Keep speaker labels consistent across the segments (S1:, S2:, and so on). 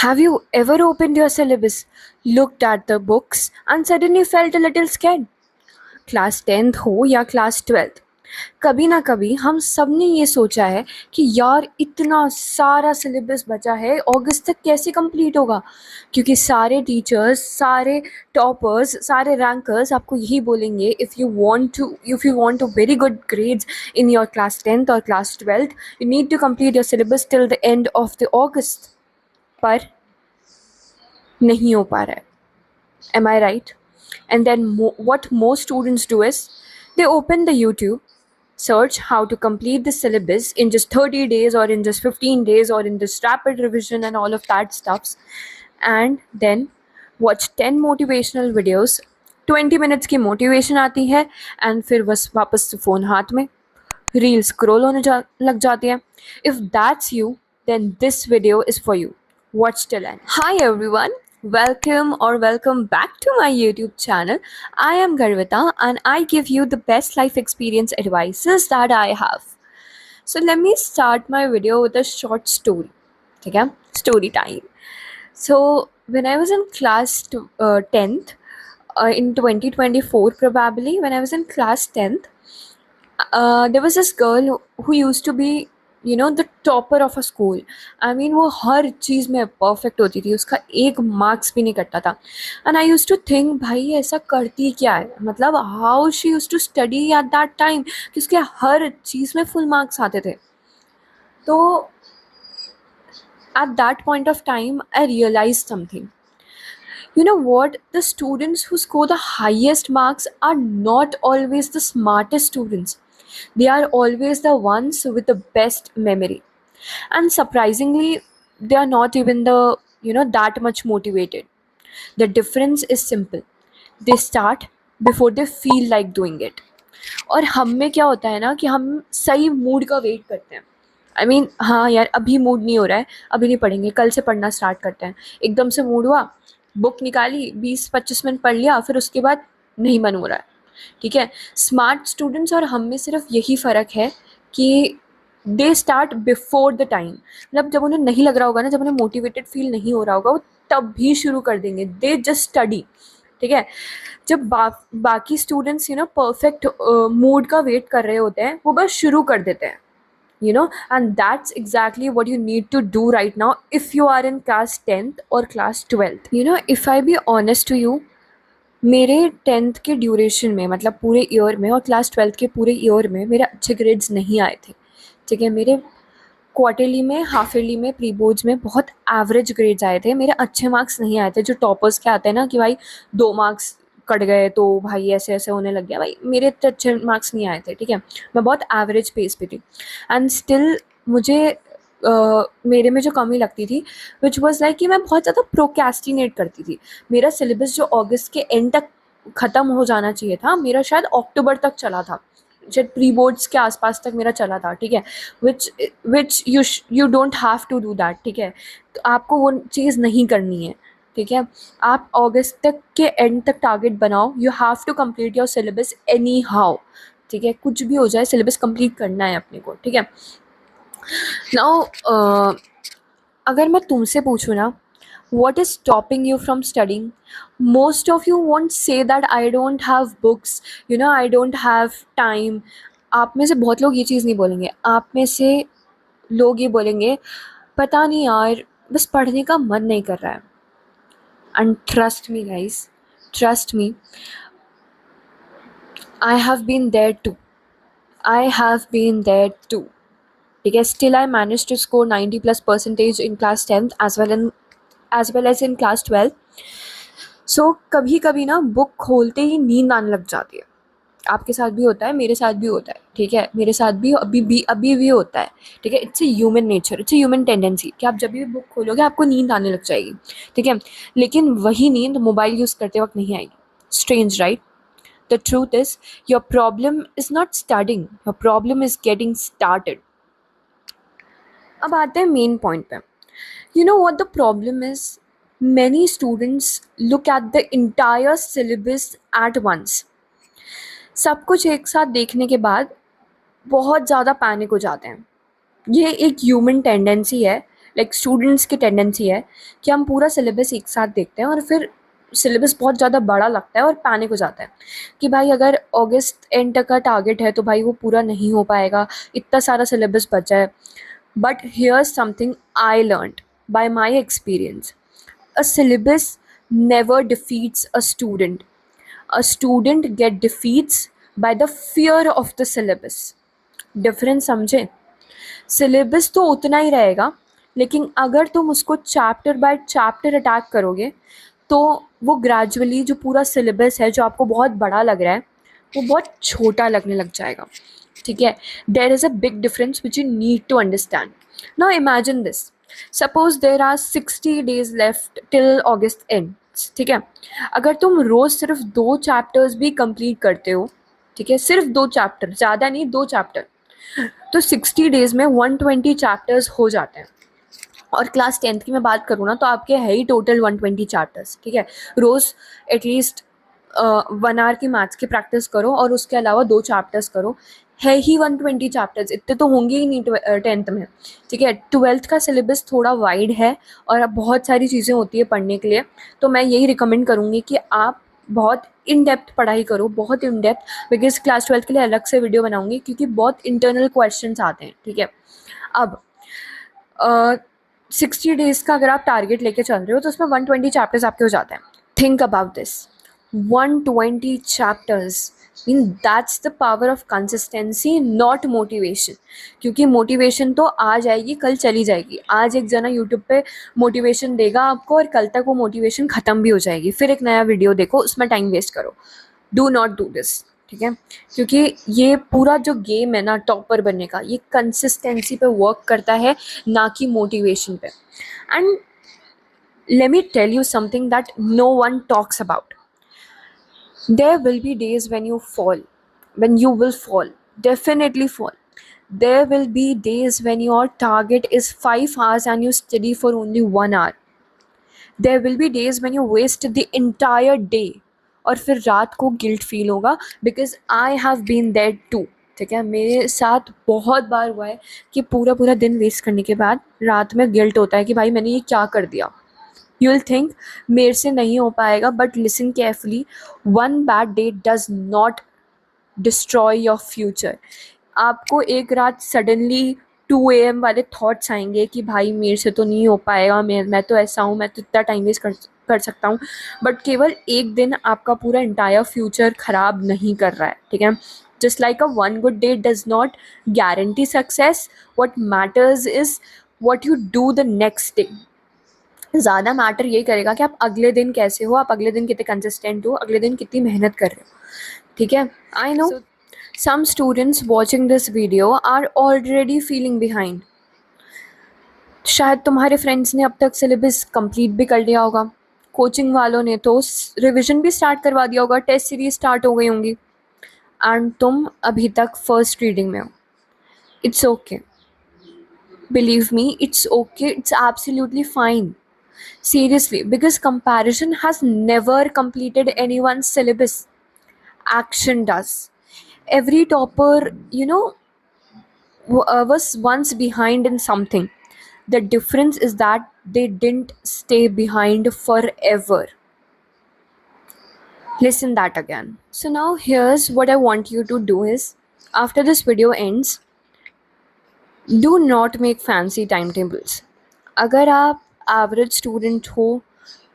S1: Have you ever opened your syllabus, looked at the books, and suddenly felt a little scared? Class 10th हो या class 12th, कभी ना कभी हम सब ने ये सोचा है कि यार इतना सारा सिलेबस बचा है, अगस्त तक कैसे कंप्लीट होगा। क्योंकि सारे टीचर्स, सारे टॉपर्स, सारे रैंकर्स आपको यही बोलेंगे, if you want to very good grades in your class 10th और class 12th, you need to complete your syllabus till the end of the August. पर नहीं हो पा रहा है। Am I right? And then what most students do is they open the YouTube, search how to complete the syllabus in just 30 days or in just 15 days or in just rapid revision and all of that stuffs, and then watch 10 motivational videos. 20 minutes की motivation आती है and फिर बस वापस phone हाथ में, reel scroll लग जाती है. If that's you, then this video is for you. Watch till end. Hi everyone, welcome back to my YouTube channel. I am Garvita and I give you the best life experience advices that I have. So let me start my video with a short story. Okay, story time. So when I was in class 10th, in 2024 probably, when I was in class 10th, there was this girl who used to be the topper of a school. I mean, वो हर चीज़ में perfect होती थी, उसका एक marks भी नहीं कटता था. And I use to think, भाई ऐसा करती क्या है, मतलब how she used to study at that time कि उसके हर चीज़ में फुल मार्क्स आते थे. तो at that point of time I realized something. You know what? The students who score the highest marks are not always the smartest students. They are always the ones with the best memory. And surprisingly, they are not even that much motivated. The difference is simple. They start before they feel like doing it. और हम में क्या होता है ना कि हम सही मूड का वेट करते हैं. आई मीन, हाँ यार अभी मूड नहीं हो रहा है, अभी नहीं पढ़ेंगे, कल से पढ़ना स्टार्ट करते हैं. एकदम से मूड हुआ, बुक निकाली, 20-25 मिनट पढ़ लिया, फिर उसके बाद नहीं मन हो रहा है. ठीक है. स्मार्ट स्टूडेंट्स और हम में सिर्फ यही फ़र्क है कि they start before the time. मतलब जब उन्हें नहीं लग रहा होगा ना, जब उन्हें मोटिवेटेड फील नहीं हो रहा होगा, वो तब भी शुरू कर देंगे. They just study. ठीक है. जब बाकी स्टूडेंट्स परफेक्ट मूड का वेट कर रहे होते हैं, वो बस शुरू कर देते हैं. And that's exactly what you need to do right now if you are in class 10th or class 12th. If I be honest to you, मेरे 10th के ड्यूरेशन में, मतलब पूरे ईयर में, और क्लास 12th के पूरे ईयर में मेरे अच्छे ग्रेड्स नहीं आए थे. ठीक है. मेरे क्वार्टरली में, हाफ ईयरली में, प्री बोर्ड्स में बहुत एवरेज ग्रेड्स आए थे. मेरे अच्छे मार्क्स नहीं आए थे. जो टॉपर्स के आते हैं ना कि भाई 2 मार्क्स कट गए तो भाई ऐसे ऐसे होने लग गया, भाई मेरे इतने अच्छे मार्क्स नहीं आए थे. ठीक है. मैं बहुत एवरेज पेस पे थी. एंड स्टिल मुझे मेरे में जो कमी लगती थी, विच वॉज लाइक कि मैं बहुत ज़्यादा प्रोक्रेस्टिनेट करती थी. मेरा सिलेबस जो अगस्त के एंड तक ख़त्म हो जाना चाहिए था, मेरा शायद अक्टूबर तक चला था, शायद प्री बोर्ड्स के आसपास तक मेरा चला था. ठीक है. Which you don't have to do that. ठीक है. तो आपको वो चीज़ नहीं करनी है. ठीक है. आप अगस्त तक के एंड तक टारगेट बनाओ. You have to complete your syllabus anyhow. ठीक है. कुछ भी हो जाए, सिलेबस कंप्लीट करना है अपने को. ठीक है. नाउ अगर मैं तुमसे पूछूँ ना, what is stopping you from studying, most of you won't say that I don't have books, I don't have time. आप में से बहुत लोग ये चीज़ नहीं बोलेंगे. आप में से लोग ये बोलेंगे, पता नहीं यार, बस पढ़ने का मन नहीं कर रहा है. And trust me guys, trust me, I have been there too. I have been there too. ठीक है. Still I manage to score 90+% in class 10th as well as in class 12. So कभी कभी ना बुक खोलते ही नींद आने लग जाती है. आपके साथ भी होता है, मेरे साथ भी होता है. ठीक है. मेरे साथ भी अभी भी होता है. ठीक है. It's a human nature, it's a human tendency कि आप जब भी बुक खोलोगे आपको नींद आने लग जाएगी. ठीक है. लेकिन वही नींद मोबाइल यूज़ करते वक्त नहीं आएगी. Strange right? The truth is, your problem is not studying, your problem is getting started. अब आते हैं मेन पॉइंट पे. You know what the problem is? Many students look at the entire syllabus at once. सब कुछ एक साथ देखने के बाद बहुत ज़्यादा पैनिक हो जाते हैं. ये एक ह्यूमन टेंडेंसी है लाइक स्टूडेंट्स की टेंडेंसी है कि हम पूरा सिलेबस एक साथ देखते हैं और फिर सिलेबस बहुत ज़्यादा बड़ा लगता है और पैनिक हो जाता है कि भाई अगर अगस्त एंड तक का टारगेट है तो भाई वो पूरा नहीं हो पाएगा, इतना सारा सिलेबस बचा है. But here's something I learned by my experience. A syllabus never defeats a student. A student get defeats by the fear of the syllabus. Difference समझे? सिलेबस तो उतना ही रहेगा, लेकिन अगर तुम उसको चैप्टर बाय चैप्टर अटैक करोगे तो वो ग्रेजुअली जो पूरा सिलेबस है जो आपको बहुत बड़ा लग रहा है वो बहुत छोटा लगने लग जाएगा. ठीक है. There is a big difference which you need to understand. Now imagine this. Suppose there are 60 days left till August end. ठीक है. अगर तुम रोज़ सिर्फ 2 चैप्टर्स भी कंप्लीट करते हो, ठीक है, सिर्फ 2 चैप्टर, ज़्यादा नहीं, 2 चैप्टर, तो 60 days में 120 चैप्टर्स हो जाते हैं. और क्लास 10th की मैं बात करूँ ना तो आपके है ही टोटल 120 चैप्टर्स. ठीक है. रोज़ एटलीस्ट 1 hour की मैथ्स की प्रैक्टिस करो और उसके अलावा 2 चैप्टर्स करो. है ही 120 चैप्टर्स, इतने तो होंगे ही नहीं 10th में. ठीक है. 12th का सिलेबस थोड़ा वाइड है और अब बहुत सारी चीज़ें होती है पढ़ने के लिए. तो मैं यही रिकमेंड करूँगी कि आप बहुत इन डेप्थ पढ़ाई करो, बहुत in depth. Because class 12th के लिए अलग से वीडियो बनाऊँगी क्योंकि बहुत इंटरनल क्वेश्चंस आते हैं. ठीक है. अब 60 days का अगर आप टारगेट लेके चल रहे हो तो उसमें 120 चैप्टर्स आपके हो जाते हैं. Think about this. 120 chapters mean that's the power of consistency, not motivation. क्योंकि मोटिवेशन तो आ जाएगी, कल चली जाएगी. आज एक जना यूट्यूब पे मोटिवेशन देगा आपको और कल तक वो मोटिवेशन ख़त्म भी हो जाएगी. फिर एक नया वीडियो देखो, उसमें टाइम वेस्ट करो. Do not do this. ठीक है. क्योंकि ये पूरा जो गेम है ना टॉपर बनने का, ये कंसिस्टेंसी पे वर्क करता है, ना कि मोटिवेशन पे. And let me tell you something that no one talks about. There will be days when you fall, when you will fall, definitely fall. There will be days when your target is 5 hours and you study for only 1 hour. There will be days when you waste the entire day और फिर रात को guilt feel होगा, because I have been there too. ठीक है. मेरे साथ बहुत बार हुआ है कि पूरा पूरा दिन वेस्ट करने के बाद रात में गिल्ट होता है कि भाई मैंने ये क्या कर दिया. यू विल थिंक मेरे से नहीं हो पाएगा, but listen carefully. One bad day does not destroy your future. आपको एक रात सडनली 2 AM वाले थॉट्स आएंगे कि भाई मेरे से तो नहीं हो पाएगा, मैं तो ऐसा हूँ, मैं तो इतना टाइम वेस्ट कर सकता हूँ. बट केवल एक दिन आपका पूरा इंटायर फ्यूचर ख़राब नहीं कर रहा है. ठीक है. Just like a one good day does not guarantee success. What matters is what you do the next day. ज़्यादा मैटर ये करेगा कि आप अगले दिन कैसे हो, आप अगले दिन कितने कंसिस्टेंट हो, अगले दिन कितनी मेहनत कर रहे हो. ठीक है. I know some students watching this video are already feeling behind. शायद तुम्हारे फ्रेंड्स ने अब तक सिलेबस कंप्लीट भी कर लिया होगा, कोचिंग वालों ने तो रिवीजन भी स्टार्ट करवा दिया होगा, टेस्ट सीरीज स्टार्ट हो गई होंगी, एंड तुम अभी तक फर्स्ट रीडिंग में हो. It's okay. Believe me, it's okay. It's absolutely fine. Seriously, because comparison has never completed anyone's syllabus. Action does. Every topper, was once behind in something. The difference is that they didn't stay behind forever. Listen that again. So now here's what I want you to do is, after this video ends, do not make fancy timetables. अगर आप average student हो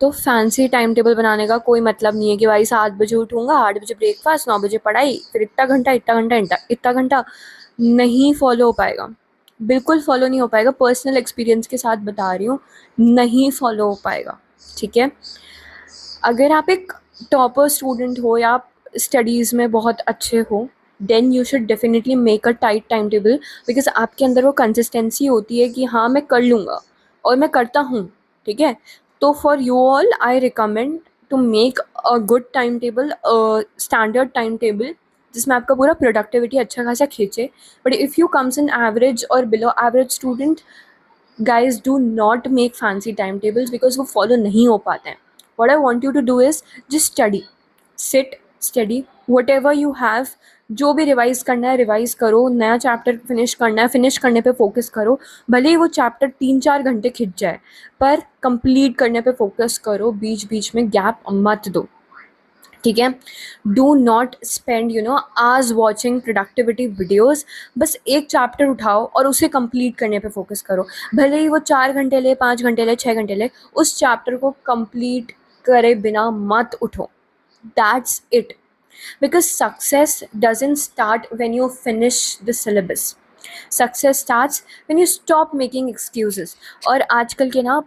S1: तो fancy time table बनाने का कोई मतलब नहीं है कि भाई 7 बजे उठूँगा, 8 बजे ब्रेकफास्ट, 9 बजे पढ़ाई, फिर इतना घंटा इतना घंटा इतना घंटा. नहीं फॉलो हो पाएगा. बिल्कुल फॉलो नहीं हो पाएगा. पर्सनल एक्सपीरियंस के साथ बता रही हूँ, नहीं फॉलो हो पाएगा. ठीक है. अगर आप एक टॉपर स्टूडेंट हो या आप स्टडीज़ में बहुत अच्छे हो, then you should definitely make a tight time table. Because आपके अंदर वो कंसिस्टेंसी होती है कि हाँ मैं कर लूँगा और मैं करता हूँ. ठीक है. तो for you all I recommend to make a good time table, standard time table जिसमें आपका पूरा प्रोडक्टिविटी अच्छा खासा खींचे. But if you comes in average और below average student, guys, do not make fancy timetables because वो follow नहीं हो पाते हैं. What I want you to do is just study. Sit, study, whatever you have, जो भी revise करना है रिवाइज़ करो, नया चैप्टर फिनिश करना है, फिनिश करने पे फ़ोकस करो। भले ही वो चैप्टर 3-4 घंटे खिंच जाए, पर कंप्लीट करने पे फ़ोकस करो, बीच-बीच में गैप मत दो, ठीक है? Do not spend hours watching productivity videos. बस एक चैप्टर उठाओ और उसे कंप्लीट करने पे फ़ोकस करो। भले ही वो 4 घंटे ले, 5 घंटे ले, 6 घंटे ले, उस चैप्टर को कंप्लीट करे बिना मत उठो। That's it. Because success doesn't start when you finish the syllabus. Success starts when you stop making excuses. और आजकल के ना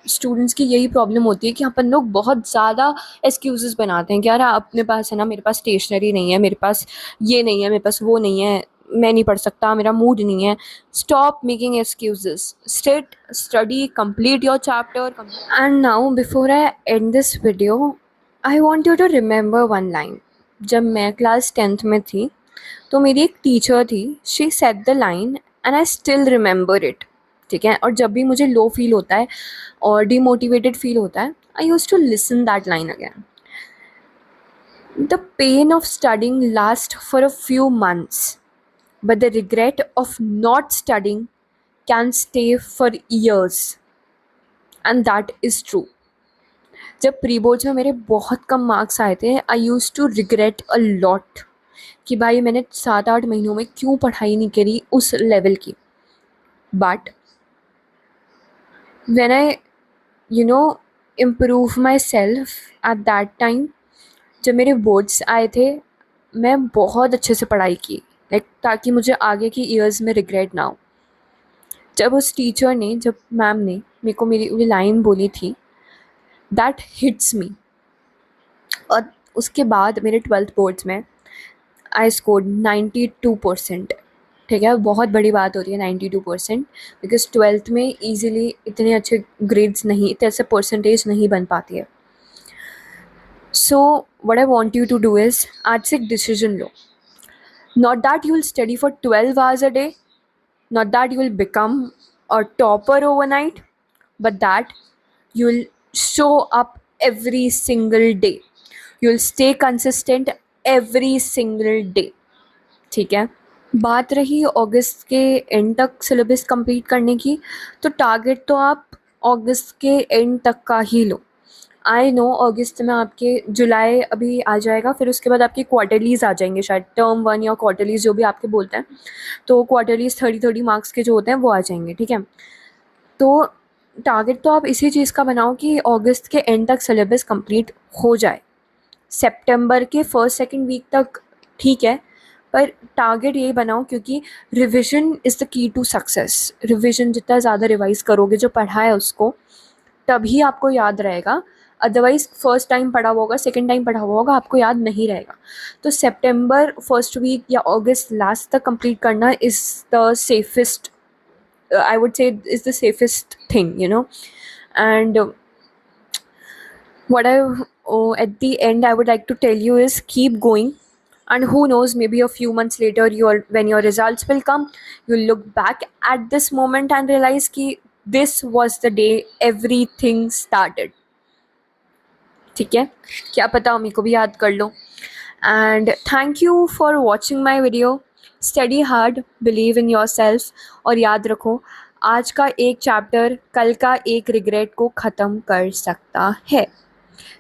S1: स्टूडेंट्स की यही प्रॉब्लम होती है कि अपन लोग बहुत ज़्यादा एक्सक्यूज़ेस बनाते हैं कि यार अपने पास है ना, मेरे पास स्टेशनरी नहीं है, मेरे पास ये नहीं है, मेरे पास वो नहीं है, मैं नहीं पढ़ सकता, मेरा मूड नहीं है। Stop making excuses, sit, study, complete your chapter. And now before I end this video, I want you to remember one line. जब मैं क्लास 10th में थी तो मेरी एक टीचर थी, she said the line and I still remember it, ठीक है? और जब भी मुझे लो फील होता है और डिमोटिवेटेड फील होता है, I use to listen that line again. The pain of studying last for a few months, but the regret of not studying can stay for years, and that is true. जब pre boards में मेरे बहुत कम marks आए थे, I use to regret a lot कि भाई मैंने 7-8 महीनों में क्यों पढ़ाई नहीं करी उस लेवल की। But when I improve my self eight that time, जब मेरे बोर्ड्स आए थे, मैं बहुत अच्छे से पढ़ाई की, ताकि मुझे आगे की ईयर्स में रिग्रेट ना हो। जब उस टीचर ने, जब मैम ने मेरे को मेरी लाइन बोली थी, दैट हिट्स मी। और उसके बाद मेरे 12th बोर्ड्स में आई स्कोर्ड 92%, ठीक है? बहुत बड़ी बात होती है 92%, बिकॉज 12th में ईजिली इतने अच्छे ग्रेड्स नहीं, इतने अच्छे परसेंटेज नहीं बन पाती है। So what I want you to do is, आज से एक डिसीजन लो। Not that you will study for 12 hours a day, not that you will become a topper overnight, but that you'll show up every single day. You'll stay consistent every single day, ठीक है? बात रही अगस्त के and तक syllabus complete करने की, तो target तो आप अगस्त के एंड तक का ही लो। आई नो अगस्त में आपके जुलाई अभी आ जाएगा, फिर उसके बाद आपकी क्वार्टरलीज आ जाएंगे, शायद टर्म 1 या क्वार्टरलीज जो भी आपके बोलते हैं, तो क्वार्टरलीज 30-30 मार्क्स के जो होते हैं वो आ जाएंगे, ठीक है? तो टारगेट तो आप इसी चीज़ का बनाओ कि अगस्त के एंड तक सिलेबस कंप्लीट हो जाए। सितंबर के फर्स्ट सेकंड वीक तक ठीक है, पर टारगेट यही बनाओ, क्योंकि revision is the key to success. Revision जितना ज़्यादा रिवाइज करोगे जो पढ़ा है उसको, तभी आपको याद रहेगा। अदरवाइज़ फर्स्ट टाइम पढ़ा हुआ होगा, सेकेंड टाइम पढ़ा हुआ होगा, आपको याद नहीं रहेगा। तो सितंबर फर्स्ट वीक या अगस्त लास्ट तक कंप्लीट करना is the safest, I would say is the safest thing, And what at the end I would like to tell you is keep going, and who knows, maybe a few months later, when your results will come, you'll look back at this moment and realize कि this was the day everything started. ठीक है? क्या पता मेरे को भी याद कर लो। And thank you for watching my video. Study hard, believe in yourself, और याद रखो, आज का एक चैप्टर कल का एक रिग्रेट को ख़त्म कर सकता है।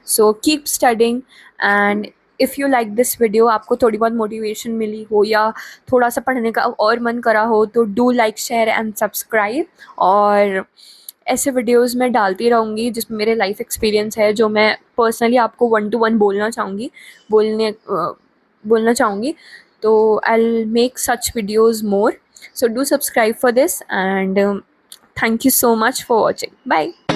S1: So keep studying, and if you like this video, आपको थोड़ी बहुत मोटिवेशन मिली हो या थोड़ा सा पढ़ने का और मन करा हो, तो do like, share and subscribe. और ऐसे वीडियोस मैं डालती रहूँगी जिसमें मेरे लाइफ एक्सपीरियंस है, जो मैं पर्सनली आपको 1 to 1 बोलना चाहूँगी। तो I will make such videos more, so do subscribe for this, and thank you so much for watching. Bye.